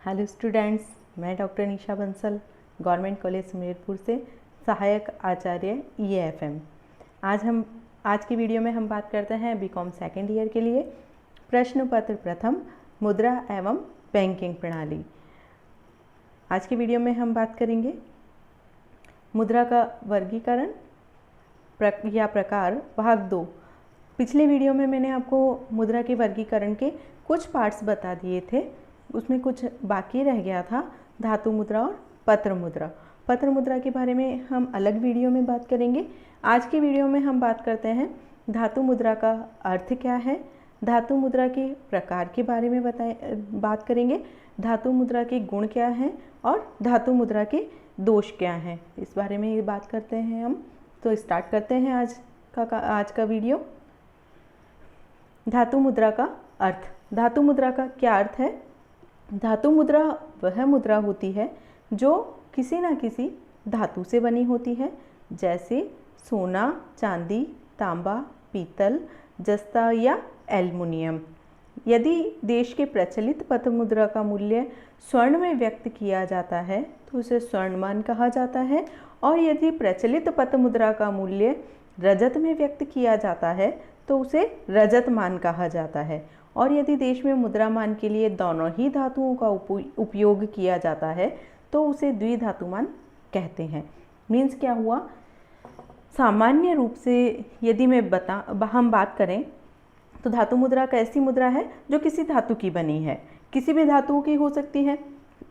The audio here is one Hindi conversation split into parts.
हेलो स्टूडेंट्स, मैं डॉक्टर निशा बंसल गवर्नमेंट कॉलेज सुमेरपुर से सहायक आचार्य EAFM। आज की वीडियो में हम बात करते हैं बीकॉम सेकेंड ईयर के लिए प्रश्न पत्र प्रथम मुद्रा एवं बैंकिंग प्रणाली। आज की वीडियो में हम बात करेंगे मुद्रा का वर्गीकरण या प्रकार भाग 2। पिछले वीडियो में मैंने आपको मुद्रा के वर्गीकरण के कुछ पार्ट्स बता दिए थे, उसमें कुछ बाकी रह गया था, धातु मुद्रा और पत्र मुद्रा। पत्र मुद्रा के बारे में हम अलग वीडियो में बात करेंगे। आज की वीडियो में हम बात करते हैं धातु मुद्रा का अर्थ क्या है, धातु मुद्रा के प्रकार के बारे में बात करेंगे, धातु मुद्रा के गुण क्या हैं और धातु मुद्रा के दोष क्या हैं, इस बारे में ये बात करते हैं हम। तो स्टार्ट करते हैं आज का वीडियो। धातु मुद्रा का अर्थ। धातु मुद्रा का क्या अर्थ है? धातु मुद्रा वह मुद्रा होती है जो किसी न किसी धातु से बनी होती है, जैसे सोना, चांदी, तांबा, पीतल, जस्ता या एल्युमिनियम। यदि देश के प्रचलित पत्र मुद्रा का मूल्य स्वर्ण में व्यक्त किया जाता है तो उसे स्वर्णमान कहा जाता है, और यदि प्रचलित पत्र मुद्रा का मूल्य रजत में व्यक्त किया जाता है तो उसे रजतमान कहा जाता है, और यदि देश में मुद्रामान के लिए दोनों ही धातुओं का उपयोग किया जाता है तो उसे द्विधातुमान कहते हैं। मीन्स क्या हुआ? सामान्य रूप से यदि हम बात करें तो धातु मुद्रा कैसी मुद्रा है जो किसी धातु की बनी है, किसी भी धातु की हो सकती है।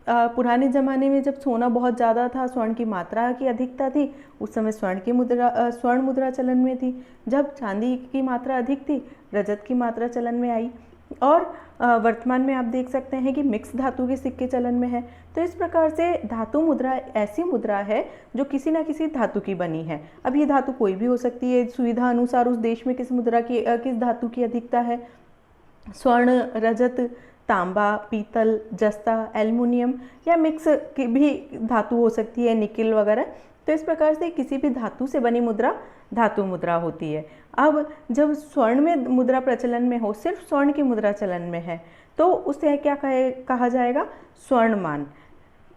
पुराने ज़माने में जब सोना बहुत ज़्यादा था, स्वर्ण की मात्रा की अधिकता थी, उस समय स्वर्ण मुद्रा चलन में थी। जब चांदी की मात्रा अधिक थी, रजत की मात्रा चलन में आई, और वर्तमान में आप देख सकते हैं कि मिक्स धातु के सिक्के चलन में है। तो इस प्रकार से धातु मुद्रा ऐसी मुद्रा है जो किसी न किसी धातु की बनी है। अब ये धातु कोई भी हो सकती है, सुविधा अनुसार उस देश में किस धातु की अधिकता है। स्वर्ण, रजत, तांबा, पीतल, जस्ता, एल्युमिनियम या मिक्स की भी धातु हो सकती है, निकिल वगैरह। तो इस प्रकार से किसी भी धातु से बनी मुद्रा धातु मुद्रा होती है। अब जब स्वर्ण में मुद्रा प्रचलन में हो, सिर्फ स्वर्ण की मुद्रा चलन में है, तो उसे क्या कहा जाएगा? स्वर्णमान।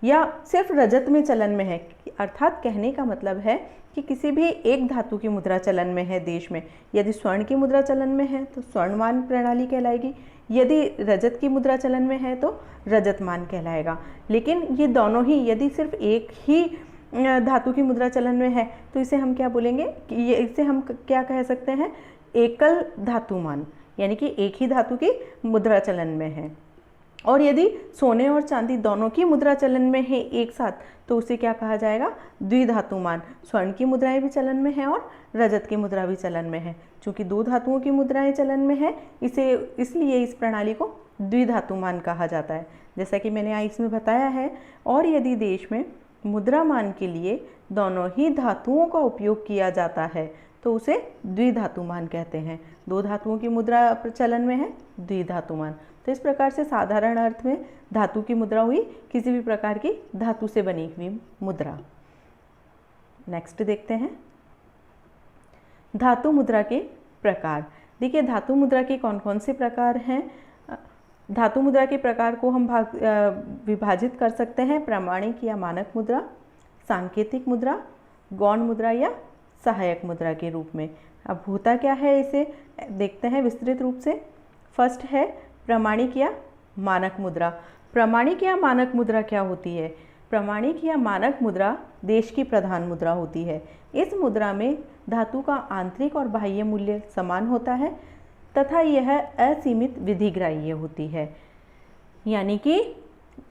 या सिर्फ रजत में चलन में है, अर्थात कहने का मतलब है कि किसी भी एक धातु की मुद्रा चलन में है देश में, यदि स्वर्ण की मुद्रा चलन में है तो स्वर्णमान प्रणाली कहलाएगी, यदि रजत की मुद्रा चलन में है तो रजतमान कहलाएगा। लेकिन ये दोनों ही, यदि सिर्फ एक ही धातु की मुद्रा चलन में है तो इसे हम क्या बोलेंगे कि इसे हम क्या कह सकते हैं? एकल धातुमान, यानी कि एक ही धातु की मुद्रा चलन में है। और यदि सोने और चांदी दोनों की मुद्रा चलन में है एक साथ तो उसे क्या कहा जाएगा? द्विधातुमान। स्वर्ण की मुद्राएं भी चलन में है और रजत की मुद्रा भी चलन में है। चूंकि दो धातुओं की मुद्राएं चलन में है, इसलिए इस प्रणाली को द्विधातुमान कहा जाता है, जैसा कि मैंने इसमें बताया है। और यदि देश में मुद्रामान के लिए दोनों ही धातुओं का उपयोग किया जाता है तो उसे द्विधातुमान कहते हैं। दो धातुओं की मुद्रा चलन में है, द्विधातुमान। तो इस प्रकार से साधारण अर्थ में धातु की मुद्रा हुई किसी भी प्रकार की धातु से बनी हुई मुद्रा। नेक्स्ट देखते हैं धातु मुद्रा के प्रकार। देखिए, धातु मुद्रा के कौन कौन से प्रकार हैं। धातु मुद्रा के प्रकार को हम विभाजित कर सकते हैं प्रामाणिक या मानक मुद्रा, सांकेतिक मुद्रा, गौण मुद्रा या सहायक मुद्रा के रूप में। अब होता क्या है, इसे देखते हैं विस्तृत रूप से। फर्स्ट है प्रामाणिक या मानक मुद्रा। प्रामाणिक या मानक मुद्रा क्या होती है? प्रामाणिक या मानक मुद्रा देश की प्रधान मुद्रा होती है। इस मुद्रा में धातु का आंतरिक और बाह्य मूल्य समान होता है तथा यह असीमित विधिग्राह्य होती है, यानी कि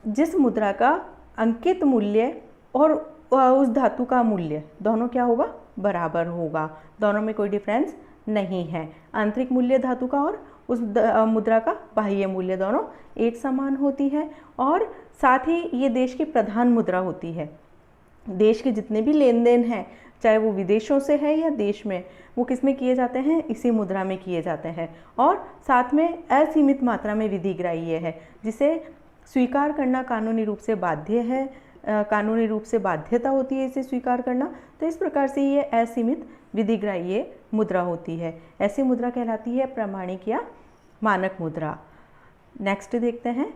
जिस मुद्रा का अंकित मूल्य और उस धातु का मूल्य दोनों क्या होगा? बराबर होगा, दोनों में कोई डिफरेंस नहीं है। आंतरिक मूल्य धातु का और उस मुद्रा का बाह्य मूल्य दोनों एक समान होती है, और साथ ही ये देश की प्रधान मुद्रा होती है। देश के जितने भी लेन देन हैं, चाहे वो विदेशों से है या देश में, वो किस में किए जाते हैं? इसी मुद्रा में किए जाते हैं, और साथ में असीमित मात्रा में विधिग्राह्य है, जिसे स्वीकार करना कानूनी रूप से बाध्य है, कानूनी रूप से बाध्यता होती है इसे स्वीकार करना। तो इस प्रकार से ये असीमित विधिग्राह्य मुद्रा होती है। ऐसी मुद्रा कहलाती है प्रामाणिक या मानक मुद्रा। नेक्स्ट देखते हैं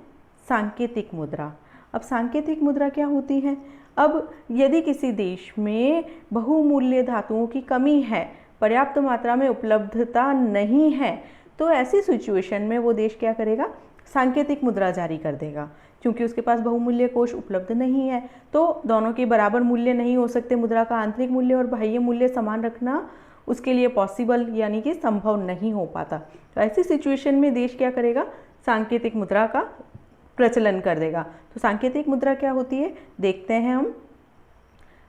सांकेतिक मुद्रा। अब सांकेतिक मुद्रा क्या होती है? अब यदि किसी देश में बहुमूल्य धातुओं की कमी है, पर्याप्त मात्रा में उपलब्धता नहीं है, तो ऐसी सिचुएशन में वो देश क्या करेगा? सांकेतिक मुद्रा जारी कर देगा। क्योंकि उसके पास बहुमूल्य कोष उपलब्ध नहीं है, तो दोनों के बराबर मूल्य नहीं हो सकते। मुद्रा का आंतरिक मूल्य और बाह्य मूल्य समान रखना उसके लिए पॉसिबल यानी कि संभव नहीं हो पाता। तो ऐसी सिचुएशन में देश क्या करेगा? सांकेतिक मुद्रा का प्रचलन कर देगा। तो सांकेतिक मुद्रा क्या होती है देखते हैं हम।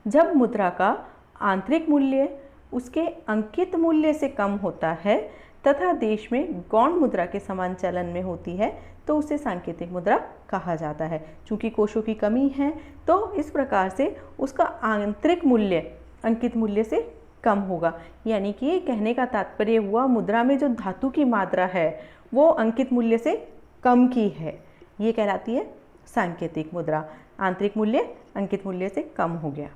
जब मुद्रा का आंतरिक मूल्य उसके अंकित मूल्य से कम होता है तथा देश में गौण मुद्रा के समान चलन में होती है तो उसे सांकेतिक मुद्रा कहा जाता है। चूंकि कोषों की कमी है तो इस प्रकार से उसका आंतरिक मूल्य अंकित मूल्य से कम होगा। यानी कि कहने का तात्पर्य हुआ मुद्रा में जो धातु की मात्रा है वो अंकित मूल्य से कम की है, ये कहलाती है सांकेतिक मुद्रा। आंतरिक मूल्य अंकित मूल्य से कम हो गया।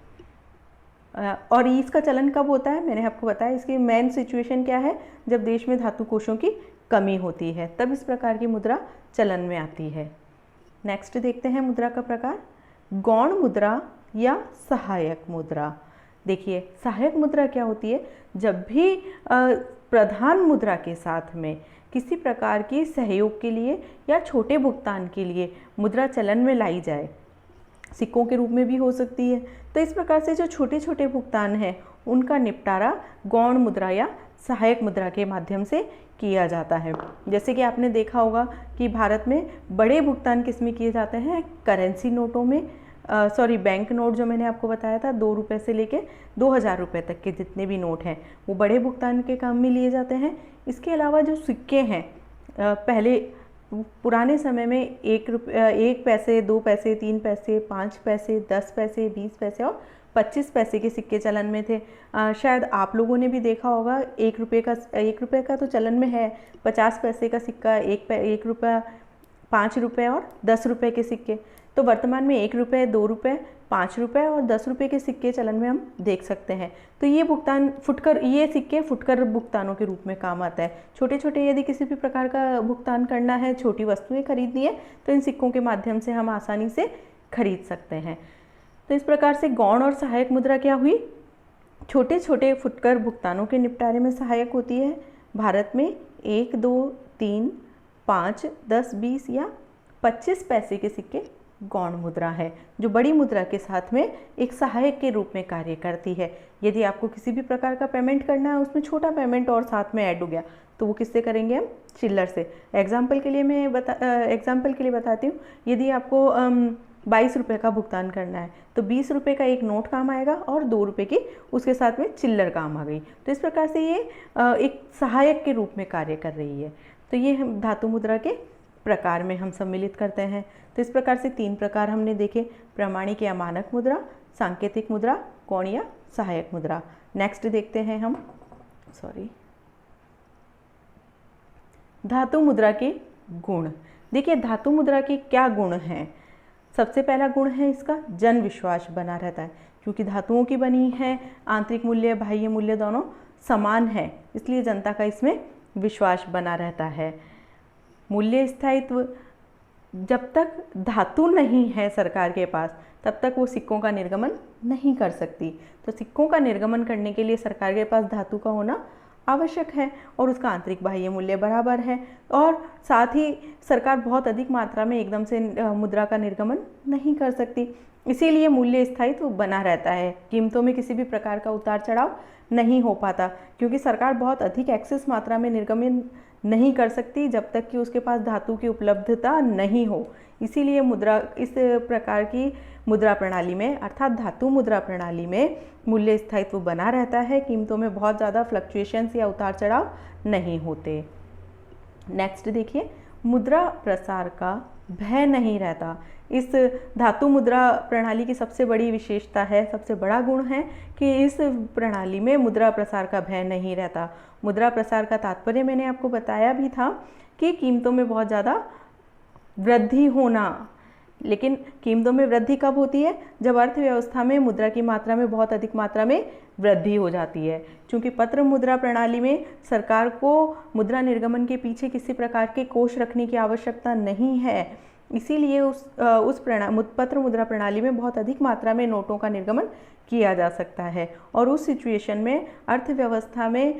और इसका चलन कब होता है? मैंने आपको बताया इसकी मेन सिचुएशन क्या है, जब देश में धातु कोषों की कमी होती है तब इस प्रकार की मुद्रा चलन में आती है। नेक्स्ट देखते हैं मुद्रा का प्रकार, गौण मुद्रा या सहायक मुद्रा। देखिए सहायक मुद्रा क्या होती है? जब भी प्रधान मुद्रा के साथ में किसी प्रकार की सहयोग के लिए या छोटे भुगतान के लिए मुद्रा चलन में लाई जाए, सिक्कों के रूप में भी हो सकती है, तो इस प्रकार से जो छोटे छोटे भुगतान हैं उनका निपटारा गौण मुद्रा या सहायक मुद्रा के माध्यम से किया जाता है। जैसे कि आपने देखा होगा कि भारत में बड़े भुगतान किस में किए जाते हैं? करेंसी नोटों में, बैंक नोट जो मैंने आपको बताया था 2 रुपये से लेके 2000 रुपये तक के जितने भी नोट हैं वो बड़े भुगतान के काम में लिए जाते हैं। इसके अलावा जो सिक्के हैं, पहले पुराने समय में 1 पैसे, 2 पैसे, 3 पैसे, 5 पैसे, 10 पैसे, 20 पैसे और 25 पैसे के सिक्के चलन में थे। शायद आप लोगों ने भी देखा होगा 1 रुपये का तो चलन में है, 50 पैसे का सिक्का, 1 रुपया, 5 रुपये और 10 रुपये के सिक्के। तो वर्तमान में 1 रुपये, 2 रुपये, 5 रुपये और 10 रुपये के सिक्के चलन में हम देख सकते हैं। तो ये सिक्के फुटकर भुगतानों के रूप में काम आता है। छोटे छोटे यदि किसी भी प्रकार का भुगतान करना है, छोटी वस्तुएं खरीदनी है, तो इन सिक्कों के माध्यम से हम आसानी से खरीद सकते हैं। तो इस प्रकार से गौण और सहायक मुद्रा क्या हुई? छोटे छोटे फुटकर भुगतानों के निपटारे में सहायक होती है। भारत में 1, 2, 3, 5, 10, 20 या 25 पैसे के सिक्के गौण मुद्रा है, जो बड़ी मुद्रा के साथ में एक सहायक के रूप में कार्य करती है। यदि आपको किसी भी प्रकार का पेमेंट करना है, उसमें छोटा पेमेंट और साथ में ऐड हो गया, तो वो किससे करेंगे? हम चिल्लर से। एग्जाम्पल के लिए बताती हूँ। यदि आपको 22 रुपये का भुगतान करना है तो 20 रुपये का एक नोट काम आएगा और 2 रुपये की उसके साथ में चिल्लर काम आ गई। तो इस प्रकार से ये एक सहायक के रूप में कार्य कर रही है। तो ये हम धातु मुद्रा के प्रकार में हम सम्मिलित करते हैं। तो इस प्रकार से 3 प्रकार हमने देखे, प्रामाणिक या मानक मुद्रा, सांकेतिक मुद्रा, गौण या सहायक मुद्रा। नेक्स्ट देखते हैं हम धातु मुद्रा के गुण। देखिए धातु मुद्रा के क्या गुण हैं? सबसे पहला गुण है इसका जन विश्वास बना रहता है। क्योंकि धातुओं की बनी है, आंतरिक मूल्य बाह्य मूल्य दोनों समान है, इसलिए जनता का इसमें विश्वास बना रहता है। मूल्य स्थायित्व, जब तक धातु नहीं है सरकार के पास तब तक वो सिक्कों का निर्गमन नहीं कर सकती। तो सिक्कों का निर्गमन करने के लिए सरकार के पास धातु का होना आवश्यक है और उसका आंतरिक बाह्य मूल्य बराबर है। और साथ ही सरकार बहुत अधिक मात्रा में एकदम से मुद्रा का निर्गमन नहीं कर सकती, इसीलिए मूल्य स्थायित्व बना रहता है। कीमतों में किसी भी प्रकार का उतार चढ़ाव नहीं हो पाता, क्योंकि सरकार बहुत अधिक एक्सेस मात्रा में निर्गमन नहीं कर सकती जब तक कि उसके पास धातु की उपलब्धता नहीं हो। इसीलिए इस प्रकार की मुद्रा प्रणाली में अर्थात धातु मुद्रा प्रणाली में मूल्य स्थायित्व बना रहता है। कीमतों में बहुत ज़्यादा फ्लक्चुएशंस या उतार चढ़ाव नहीं होते। नेक्स्ट देखिए, मुद्रा प्रसार का भय नहीं रहता। इस धातु मुद्रा प्रणाली की सबसे बड़ी विशेषता है, सबसे बड़ा गुण है कि इस प्रणाली में मुद्रा प्रसार का भय नहीं रहता। मुद्रा प्रसार का तात्पर्य मैंने आपको बताया भी था कि कीमतों में बहुत ज़्यादा वृद्धि होना। लेकिन कीमतों में वृद्धि कब होती है? जब अर्थव्यवस्था में मुद्रा की मात्रा में बहुत अधिक मात्रा में वृद्धि हो जाती है। क्योंकि पत्र मुद्रा प्रणाली में सरकार को मुद्रा निर्गमन के पीछे किसी प्रकार के कोष रखने की आवश्यकता नहीं है। इसीलिए उस पत्र मुद्रा प्रणाली में बहुत अधिक मात्रा में नोटों का निर्गमन किया जा सकता है और उस सिचुएशन में अर्थव्यवस्था में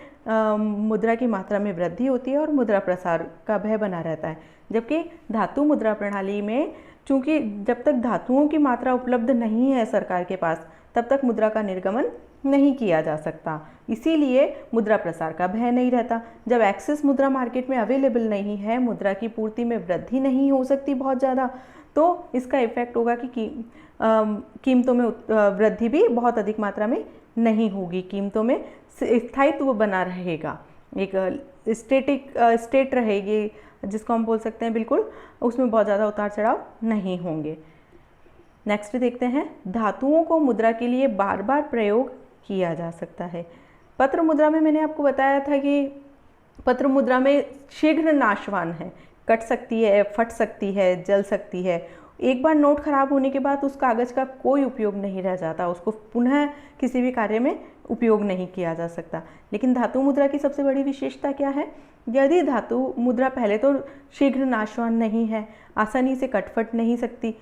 मुद्रा की मात्रा में वृद्धि होती है और मुद्रा प्रसार का भय बना रहता है। जबकि धातु मुद्रा प्रणाली में चूंकि जब तक धातुओं की मात्रा उपलब्ध नहीं है सरकार के पास, तब तक मुद्रा का निर्गमन नहीं किया जा सकता, इसीलिए मुद्रा प्रसार का भय नहीं रहता। जब एक्सेस मुद्रा मार्केट में अवेलेबल नहीं है, मुद्रा की पूर्ति में वृद्धि नहीं हो सकती बहुत ज़्यादा, तो इसका इफेक्ट होगा कि कीमतों में वृद्धि भी बहुत अधिक मात्रा में नहीं होगी, कीमतों में स्थायित्व बना रहेगा, एक स्टेट रहेगी जिसको हम बोल सकते हैं, बिल्कुल उसमें बहुत ज़्यादा उतार चढ़ाव नहीं होंगे। नेक्स्ट देखते हैं, धातुओं को मुद्रा के लिए बार बार प्रयोग किया जा सकता है। पत्र मुद्रा में मैंने आपको बताया था कि पत्र मुद्रा में शीघ्र नाशवान है, कट सकती है, फट सकती है, जल सकती है। एक बार नोट खराब होने के बाद उस कागज़ का कोई उपयोग नहीं रह जाता, उसको पुनः किसी भी कार्य में उपयोग नहीं किया जा सकता। लेकिन धातु मुद्रा की सबसे बड़ी विशेषता क्या है? यदि धातु मुद्रा पहले तो शीघ्र नाशवान नहीं है, आसानी से कटफट नहीं सकती,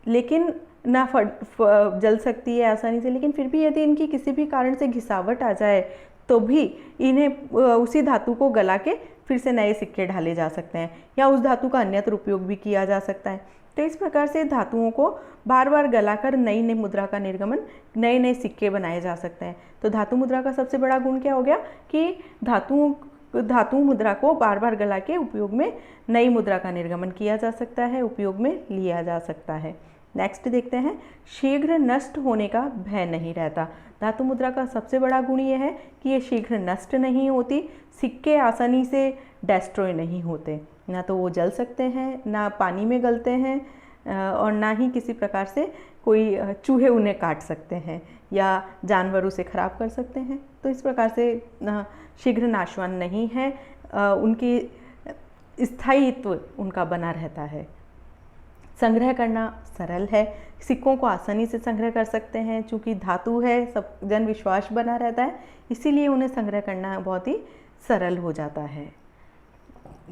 लेकिन ना जल सकती है आसानी से, लेकिन फिर भी यदि इनकी किसी भी कारण से घिसावट आ जाए तो भी इन्हें उसी धातु को गला के फिर से नए सिक्के ढाले जा सकते हैं या उस धातु का अन्यत्र उपयोग भी किया जा सकता है। तो इस प्रकार से धातुओं को बार बार गलाकर नई नई मुद्रा का निर्गमन, नए नए सिक्के बनाए जा सकते हैं। तो धातु मुद्रा का सबसे बड़ा गुण क्या हो गया कि धातु मुद्रा को बार बार गला के उपयोग में नई मुद्रा का निर्गमन किया जा सकता है, उपयोग में लिया जा सकता है। नेक्स्ट देखते हैं, शीघ्र नष्ट होने का भय नहीं रहता। धातु मुद्रा का सबसे बड़ा गुण ये है कि ये शीघ्र नष्ट नहीं होती, सिक्के आसानी से डेस्ट्रॉय नहीं होते, ना तो वो जल सकते हैं, ना पानी में गलते हैं और ना ही किसी प्रकार से कोई चूहे उन्हें काट सकते हैं या जानवर उसे खराब कर सकते हैं। तो इस प्रकार से शीघ्र नाशवान नहीं है, उनकी स्थायित्व उनका बना रहता है। संग्रह करना सरल है, सिक्कों को आसानी से संग्रह कर सकते हैं, चूँकि धातु है, सब जन विश्वास बना रहता है, इसीलिए उन्हें संग्रह करना बहुत ही सरल हो जाता है।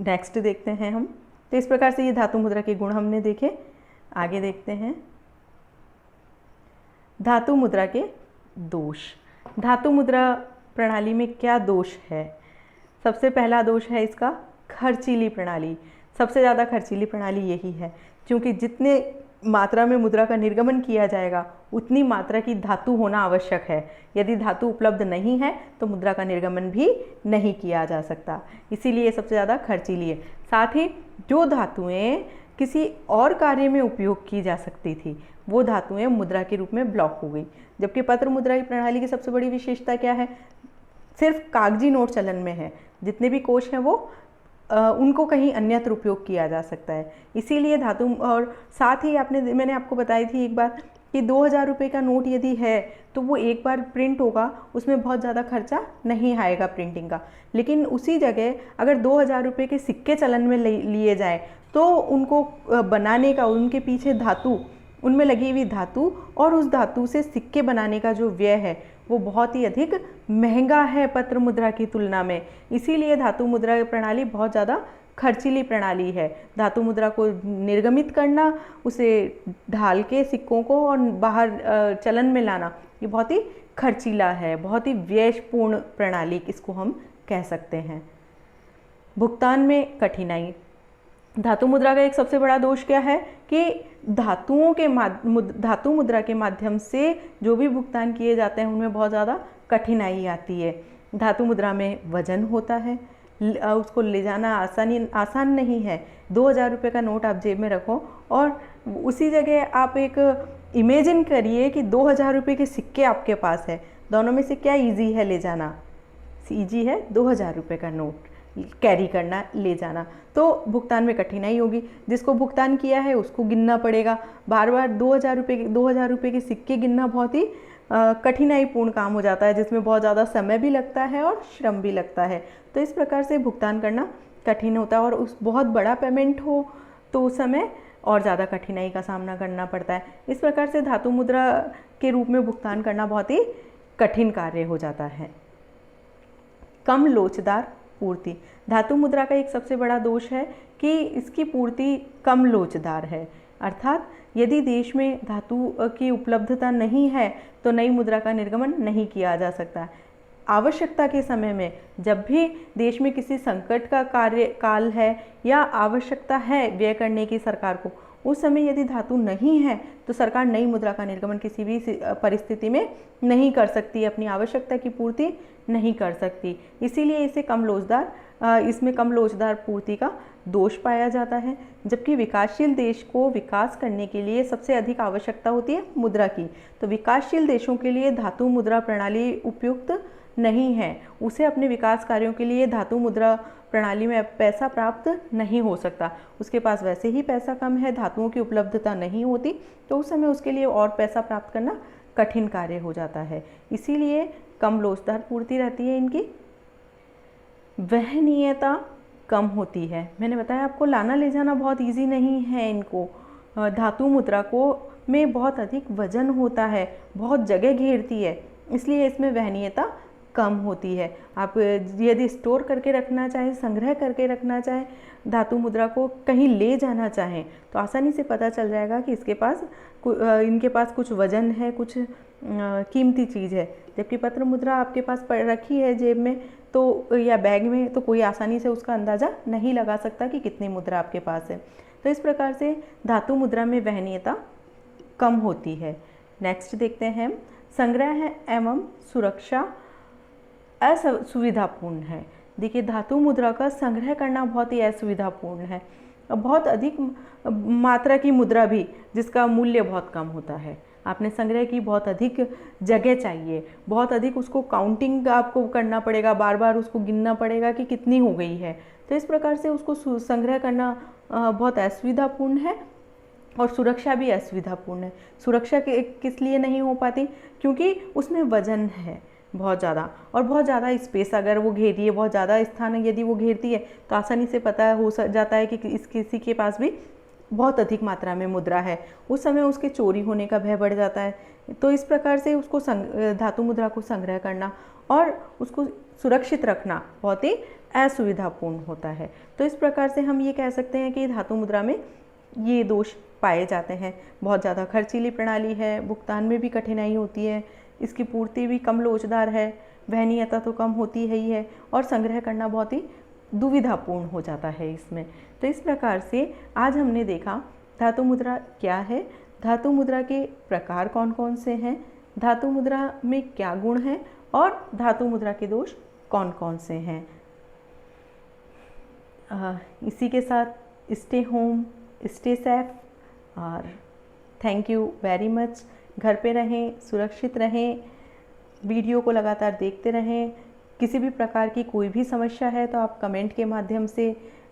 नेक्स्ट देखते हैं हम, तो इस प्रकार से ये धातु मुद्रा के गुण हमने देखे। आगे देखते हैं धातु मुद्रा के दोष। धातु मुद्रा प्रणाली में क्या दोष है? सबसे पहला दोष है इसका खर्चीली प्रणाली। सबसे ज़्यादा खर्चीली प्रणाली यही है, क्योंकि जितने मात्रा में मुद्रा का निर्गमन किया जाएगा उतनी मात्रा की धातु होना आवश्यक है। यदि धातु उपलब्ध नहीं है तो मुद्रा का निर्गमन भी नहीं किया जा सकता, इसीलिए सबसे ज़्यादा खर्चीली है। साथ ही जो धातुएं किसी और कार्य में उपयोग की जा सकती थी वो धातुएं मुद्रा के रूप में ब्लॉक हो गई। जबकि पत्र मुद्रा की प्रणाली की सबसे बड़ी विशेषता क्या है? सिर्फ कागजी नोट चलन में है, जितने भी कोष हैं वो उनको कहीं अन्यत्र उपयोग किया जा सकता है, इसीलिए धातु। और साथ ही मैंने आपको बताई थी एक बार कि 2000 रुपये का नोट यदि है तो वो एक बार प्रिंट होगा, उसमें बहुत ज़्यादा खर्चा नहीं आएगा प्रिंटिंग का। लेकिन उसी जगह अगर 2000 रुपये के सिक्के चलन में लिए जाए तो उनको बनाने का, उनके पीछे धातु, उनमें लगी हुई धातु और उस धातु से सिक्के बनाने का जो व्यय है वो बहुत ही अधिक महंगा है पत्र मुद्रा की तुलना में। इसीलिए धातु मुद्रा प्रणाली बहुत ज़्यादा खर्चीली प्रणाली है। धातु मुद्रा को निर्गमित करना, उसे ढाल के सिक्कों को और बाहर चलन में लाना, ये बहुत ही खर्चीला है, बहुत ही व्ययपूर्ण प्रणाली इसको हम कह सकते हैं। भुगतान में कठिनाई। धातु मुद्रा का एक सबसे बड़ा दोष क्या है कि धातु मुद्रा के माध्यम से जो भी भुगतान किए जाते हैं उनमें बहुत ज़्यादा कठिनाई आती है। धातु मुद्रा में वजन होता है, उसको ले जाना आसान नहीं है। 2000 रुपये का नोट आप जेब में रखो और उसी जगह आप एक इमेजिन करिए कि 2000 रुपये के सिक्के आपके पास है, दोनों में से क्या ईजी है ले जाना? ईजी है 2000 रुपये का नोट कैरी करना, ले जाना। तो भुगतान में कठिनाई होगी, जिसको भुगतान किया है उसको गिनना पड़ेगा। बार बार 2000 रुपये के सिक्के गिनना बहुत ही कठिनाईपूर्ण काम हो जाता है, जिसमें बहुत ज़्यादा समय भी लगता है और श्रम भी लगता है। तो इस प्रकार से भुगतान करना कठिन होता है और उस बहुत बड़ा पेमेंट हो तो उस समय और ज़्यादा कठिनाई का सामना करना पड़ता है। इस प्रकार से धातु मुद्रा के रूप में भुगतान करना बहुत ही कठिन कार्य हो जाता है। कम लोचदार पूर्ति। धातु मुद्रा का एक सबसे बड़ा दोष है कि इसकी पूर्ति कम लोचदार है, अर्थात यदि देश में धातु की उपलब्धता नहीं है तो नई मुद्रा का निर्गमन नहीं किया जा सकता। आवश्यकता के समय में जब भी देश में किसी संकट का काल है या आवश्यकता है व्यय करने की सरकार को, उस समय यदि धातु नहीं है तो सरकार नई मुद्रा का निर्गमन किसी भी परिस्थिति में नहीं कर सकती, अपनी आवश्यकता की पूर्ति नहीं कर सकती। इसीलिए इसे इसमें कम लोचदार पूर्ति का दोष पाया जाता है। जबकि विकासशील देश को विकास करने के लिए सबसे अधिक आवश्यकता होती है मुद्रा की, तो विकासशील देशों के लिए धातु मुद्रा प्रणाली उपयुक्त नहीं है। उसे अपने विकास कार्यों के लिए धातु मुद्रा प्रणाली में पैसा प्राप्त नहीं हो सकता। उसके पास वैसे ही पैसा कम है, धातुओं की उपलब्धता नहीं होती, तो उस समय उसके लिए और पैसा प्राप्त करना कठिन कार्य हो जाता है। इसीलिए कम लोचदार पूर्ति रहती है इनकी। वहनीयता कम होती है। मैंने बताया आपको लाना ले जाना बहुत इजी नहीं है इनको। धातु मुद्रा को में बहुत अधिक वजन होता है, बहुत जगह घेरती है, इसलिए इसमें वहनीयता कम होती है। आप यदि स्टोर करके रखना चाहें, संग्रह करके रखना चाहें, धातु मुद्रा को कहीं ले जाना चाहें तो आसानी से पता चल जाएगा कि इनके पास कुछ वजन है, कुछ कीमती चीज़ है। जबकि पत्र मुद्रा आपके पास रखी है जेब में तो या बैग में, तो कोई आसानी से उसका अंदाज़ा नहीं लगा सकता कि कितनी मुद्रा आपके पास है। तो इस प्रकार से धातु मुद्रा में वहनीयता कम होती है। नेक्स्ट देखते हैं, संग्रह एवं सुरक्षा असुविधापूर्ण है। देखिए, धातु मुद्रा का संग्रह करना बहुत ही असुविधापूर्ण है। बहुत अधिक मात्रा की मुद्रा भी जिसका मूल्य बहुत कम होता है, आपने संग्रह की बहुत अधिक जगह चाहिए, बहुत अधिक उसको काउंटिंग आपको करना पड़ेगा, बार बार उसको गिनना पड़ेगा कि कितनी हो गई है। तो इस प्रकार से उसको संग्रह करना बहुत असुविधापूर्ण है और सुरक्षा भी असुविधापूर्ण है। सुरक्षा किस लिए नहीं हो पाती? क्योंकि उसमें वजन है बहुत ज़्यादा, और बहुत ज़्यादा स्पेस अगर वो घेरी है, बहुत ज़्यादा स्थान यदि वो घेरती है तो आसानी से पता हो जाता है कि किसी के पास भी बहुत अधिक मात्रा में मुद्रा है। उस समय उसके चोरी होने का भय बढ़ जाता है। तो इस प्रकार से उसको धातु मुद्रा को संग्रह करना और उसको सुरक्षित रखना बहुत ही असुविधापूर्ण होता है। तो इस प्रकार से हम ये कह सकते हैं कि धातु मुद्रा में ये दोष पाए जाते हैं। बहुत ज़्यादा खर्चीली प्रणाली है, भुगतान में भी कठिनाई होती है, इसकी पूर्ति भी कम लोचदार है, वहनीयता तो कम होती है ही है, और संग्रह करना बहुत ही दुविधापूर्ण हो जाता है इसमें। तो इस प्रकार से आज हमने देखा धातु मुद्रा क्या है, धातु मुद्रा के प्रकार कौन कौन से हैं, धातु मुद्रा में क्या गुण हैं और धातु मुद्रा के दोष कौन कौन से हैं। इसी के साथ स्टे होम, स्टे सेफ और थैंक यू वेरी मच। घर पे रहें, सुरक्षित रहें, वीडियो को लगातार देखते रहें। किसी भी प्रकार की कोई भी समस्या है तो आप कमेंट के माध्यम से,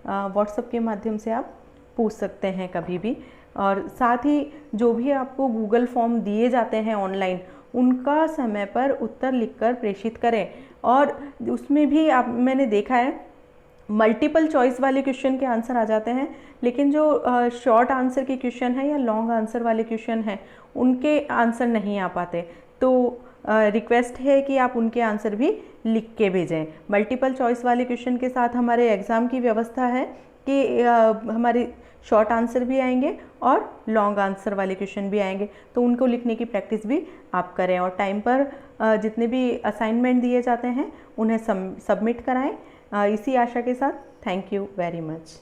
व्हाट्सएप के माध्यम से आप पूछ सकते हैं कभी भी। और साथ ही जो भी आपको गूगल फॉर्म दिए जाते हैं ऑनलाइन, उनका समय पर उत्तर लिखकर प्रेषित करें। और उसमें भी मैंने देखा है मल्टीपल चॉइस वाले क्वेश्चन के आंसर आ जाते हैं, लेकिन जो शॉर्ट आंसर के क्वेश्चन हैं या लॉन्ग आंसर वाले क्वेश्चन हैं उनके आंसर नहीं आ पाते। तो रिक्वेस्ट है कि आप उनके आंसर भी लिख के भेजें। मल्टीपल चॉइस वाले क्वेश्चन के साथ हमारे एग्ज़ाम की व्यवस्था है कि हमारे शॉर्ट आंसर भी आएंगे और लॉन्ग आंसर वाले क्वेश्चन भी आएंगे, तो उनको लिखने की प्रैक्टिस भी आप करें और टाइम पर जितने भी असाइनमेंट दिए जाते हैं उन्हें सबमिट कराएं। इसी आशा के साथ थैंक यू वेरी मच।